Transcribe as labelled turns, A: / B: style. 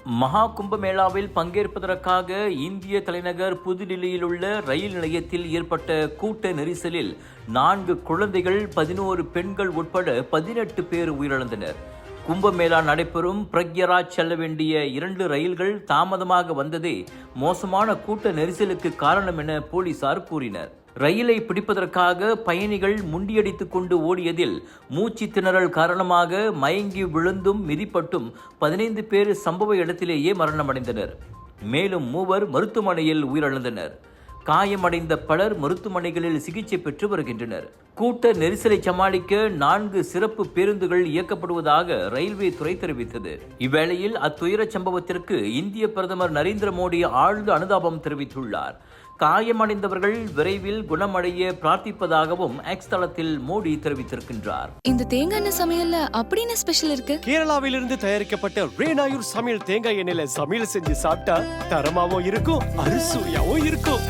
A: மகா கும்பமேளாவில் பங்கேற்பதற்காக இந்திய தலைநகர் புதுடில்லியில் உள்ள ரயில் நிலையத்தில் ஏற்பட்ட கூட்ட நெரிசலில் 4 குழந்தைகள் 11 பெண்கள் உட்பட 18 பேர் உயிரிழந்தனர். கும்பமேளா நடைபெறும் பிரக்யராஜ் செல்ல வேண்டிய 2 ரயில்கள் தாமதமாக வந்ததே மோசமான கூட்ட நெரிசலுக்கு காரணம் என போலீசார் கூறினர். ரயிலை பிடிப்பதற்காக பயணிகள் முண்டியடித்துக் கொண்டு ஓடியதில் மூச்சு திணறல் காரணமாக மயங்கி விழுந்தும் மிதிப்பட்டும் 15 பேர் சம்பவ இடத்திலேயே மரணமடைந்தனர். மேலும் 3 மருத்துவமனையில் உயிரிழந்தனர். காயமடைந்த பலர் மருத்துவமனைகளில் சிகிச்சை பெற்று வருகின்றனர். கூட்ட நெரிசலை சமாளிக்க 4 சிறப்பு பேருந்துகள் இயக்கப்படுவதாக ரயில்வே துறை தெரிவித்தது. இவ்வேளையில் அத்துயர சம்பவத்திற்கு இந்திய பிரதமர் நரேந்திர மோடி ஆழ்ந்த அனுதாபம் தெரிவித்துள்ளார். காயமடைந்தவர்கள் விரைவில் குணமடைய பிரார்த்திப்பதாகவும் எக்ஸ் தளத்தில் மோடி தெரிவித்திருக்கின்றார்.
B: இந்த தேங்காய் எண்ணெய் சமையல்ல அப்படின்னு ஸ்பெஷல் இருக்கு.
C: கேரளாவிலிருந்து தயாரிக்கப்பட்ட ரேனாயூர் சமையல் தேங்காய் எண்ணெயில சமையல் செஞ்சு சாப்பிட்டா தரமாவும் இருக்கும், அறுசுவையாவும் இருக்கும்.